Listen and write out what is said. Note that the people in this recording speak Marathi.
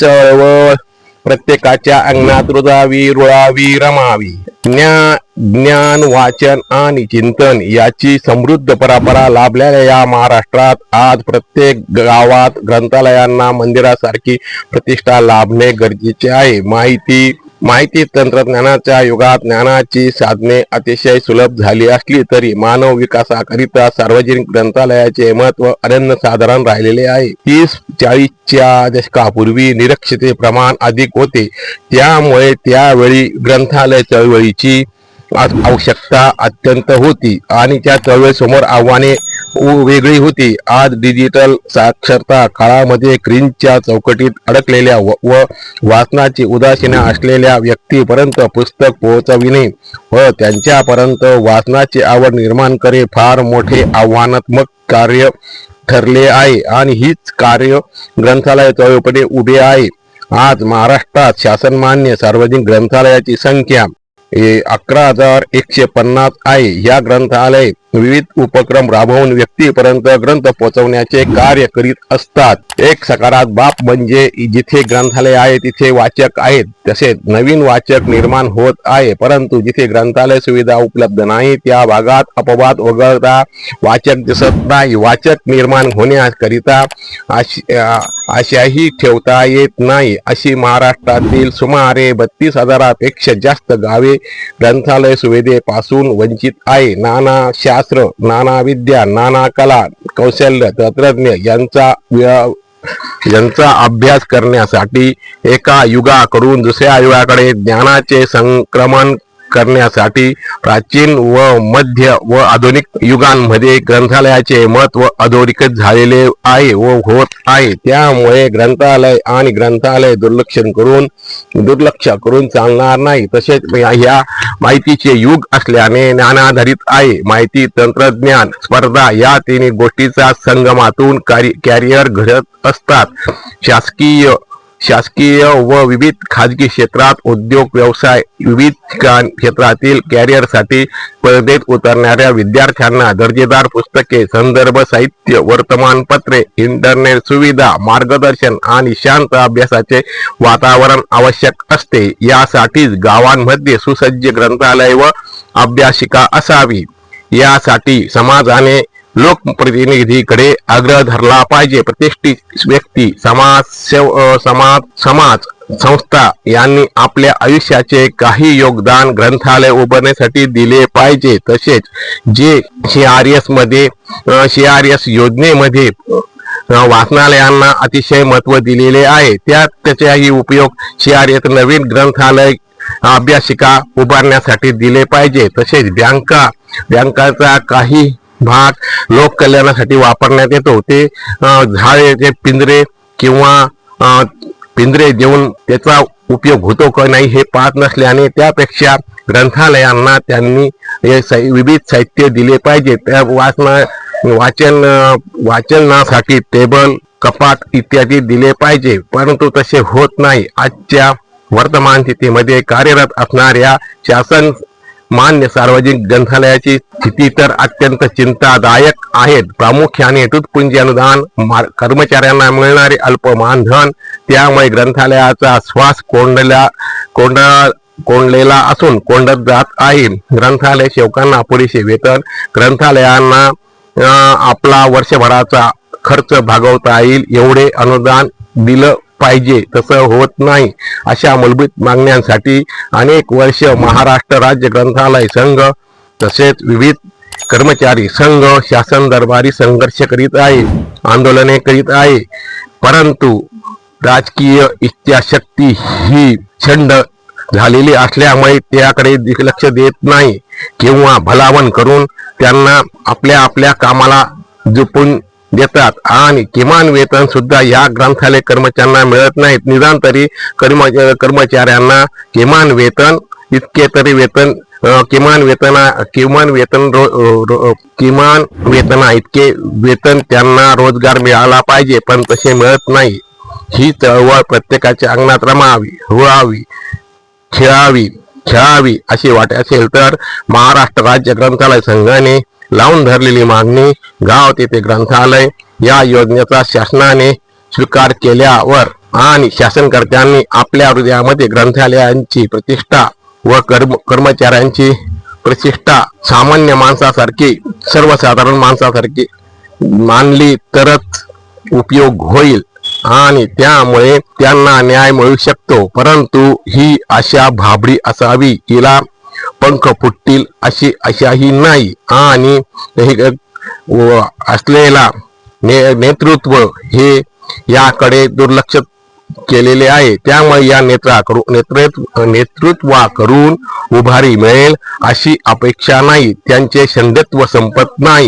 चळवळ प्रत्येकाच्या अंगणात रुजावी, रुळावी, रमावी. ज्ञान, वाचन आणि चिंतन याची समृद्ध परंपरा लाभलेल्या या महाराष्ट्रात आज प्रत्येक गावात ग्रंथालयांना मंदिरासारखी प्रतिष्ठा लाभणे गरजेचे आहे. माहिती तंत्रज्ञानाच्या युगात ज्ञानाची साधने अतिशय सुलभ झाली असली तरी मानव विकासाकरिता सार्वजनिक ग्रंथालयाचे महत्व अनन्यसाधारण राहिलेले आहे. 30-40च्या दशकापूर्वी निरक्षरते प्रमाण अधिक होते, त्यामुळे त्यावेळी ग्रंथालय चळवळीची आवश्यकता अत्यंत होती आणि त्या चळवळीसमोर आव्हाने वेगळी होती. आज डिजिटल साक्षरता काळामध्ये स्क्रीनच्या चौकटीत अडकलेल्या व वाचनाची उदासीन असलेल्या व्यक्तीपर्यंत पुस्तक पोहोचविणे व त्यांच्यापर्यंत वाचनाची आवड निर्माण करे फार मोठे आव्हानात्मक कार्य ठरले आहे आणि हीच कार्य ग्रंथालय चळवळीकडे उभे आहे. आज महाराष्ट्रात शासनमान्य सार्वजनिक ग्रंथालयाची संख्या 11,150 आहे. या ग्रंथालय विविध उपक्रम राबवून व्यक्तीपर्यंत ग्रंथ पोहोचवण्याचे कार्य करीत असतात. एक सकारात्मक बाब म्हणजे जिथे ग्रंथालय आहे तिथे वाचक आहेत, तसेच नवीन वाचक निर्माण होत आहे. परंतु जिथे ग्रंथालय सुविधा उपलब्ध नाही त्या भागात अपवाद वगळता वाचक दिसत नाही. वाचक निर्माण होण्याकरिता आशाही ठेवता येत नाही. अशी महाराष्ट्रातील सुमारे 32,000पेक्षा जास्त गावे ग्रंथालय सुविधेपासून वंचित आहे. नाना शास्त्र, नाना विद्या, नाना कला, कौशल्य, तंत्रज्ञ यांचा अभ्यास करण्यासाठी एका युगाकडून दुसऱ्या युगाकडे ज्ञानाचे संक्रमण करण्यासाठी प्राचीन व मध्य व आधुनिक युगांमध्ये ग्रंथालयाचे महत्व अधोरेखित झालेले आहे व होत आहे. त्यामुळे ग्रंथालय आणि ग्रंथालय दुर्लक्ष करून चालणार नाही. तसेच ह्या माहितीचे युग असल्याने ज्ञानाधारित आहे. माहिती, तंत्रज्ञान, स्पर्धा या तिन्ही गोष्टीचा संगमातून कॅरियर घडत असतात. शासकीय व विविध खाजगी क्षेत्रात उद्योग व्यवसाय विविध क्षेत्रातील कॅरियरसाठी स्पर्धेत उतरणाऱ्या विद्यार्थ्यांना दर्जेदार पुस्तके, संदर्भ साहित्य, वर्तमानपत्रे, इंटरनेट सुविधा, मार्गदर्शन आणि शांत अभ्यासाचे वातावरण आवश्यक असते. यासाठीच गावांमध्ये सुसज्ज ग्रंथालय व अभ्यासिका असावी. यासाठी समाजाने लोकप्रतिनिधीकडे आग्रह धरला पाहिजे. प्रतिष्ठित व्यक्ती, समाज संस्था यांनी आपल्या आयुष्याचे काही योगदान ग्रंथालय उभारण्यासाठी दिले पाहिजे. तसेच जे CRS योजनेमध्ये वाचनालयांना अतिशय महत्व दिलेले आहे त्याचाही उपयोग CRS नवीन ग्रंथालय अभ्यासिका उभारण्यासाठी दिले पाहिजे. तसेच बँकाचा काही भाग लोक कल्याणासाठी वापरण्यात येतो. ते झाडे पिंजरे किंवा पिंजरे देऊन त्याचा उपयोग होतो का नाही हे पाहत नसल्याने त्यापेक्षा ग्रंथालयांना त्यांनी विविध साहित्य दिले पाहिजे. त्या वाचनासाठी टेबल, कपाट इत्यादी दिले पाहिजे. परंतु तसे होत नाही. आजच्या वर्तमान स्थितीमध्ये कार्यरत असणाऱ्या शासन मान्य सार्वजनिक ग्रंथालयाची स्थिती तर अत्यंत चिंतादायक आहे. प्रामुख्याने तुटपुंजी अनुदान, कर्मचाऱ्यांना मिळणारे अल्प मानधन, त्यामुळे ग्रंथालयाचा श्वास कोंडलेला असून कोंडत जात आहे. ग्रंथालय सेवकांना पुरेसे वेतन, ग्रंथालयांना आपला वर्षभराचा खर्च भागवता येईल एवढे अनुदान दिलं पाहिजे. तसं होत नाही. अशा मूलभूत मागण्यांसाठी अनेक वर्ष महाराष्ट्र राज्य ग्रंथालय संघ तसेच विविध कर्मचारी संघ शासन दरबारी संघर्ष करीत आहे, आंदोलने करीत आहे. परंतु राजकीय इच्छाशक्ती ही छंद झालेली असल्यामुळे त्याकडे लक्ष देत नाही किंवा भलावण करून त्यांना आपल्या कामाला झुपून देतात आणि किमान वेतन सुद्धा या ग्रंथालय कर्मचाऱ्यांना मिळत नाहीत. निदान तरी कर्मचाऱ्यांना किमान वेतन इतके वेतन त्यांना रोजगार मिळाला पाहिजे, पण तसे मिळत नाही. ही चळवळ प्रत्येकाच्या अंगणात रमावी, रुळावी, खेळावी अशी वाटत असेल तर महाराष्ट्र राज्य ग्रंथालय संघाने लावून धरलेली मागणी गाव तेथे ग्रंथालय या योजनेचा शासनाने स्वीकार केल्यावर आणि शासनकर्त्यांनी आपल्या हृदयामध्ये ग्रंथालयांची प्रतिष्ठा व कर्मचाऱ्यांची प्रतिष्ठा सामान्य माणसासारखी सर्वसाधारण माणसासारखी मानली तरच उपयोग होईल आणि त्यामुळे त्यांना न्याय मिळू शकतो. परंतु ही आशा भाबडी असावी, हिला पंख फुटतील अशी आशाही नाही आणि असलेला नेतृत्व हे याकडे दुर्लक्ष केलेले आहे. त्यामुळे या नेतृत्वाकडून उभारी मिळेल अशी अपेक्षा नाही. त्यांचे शंभत्व संपत नाही.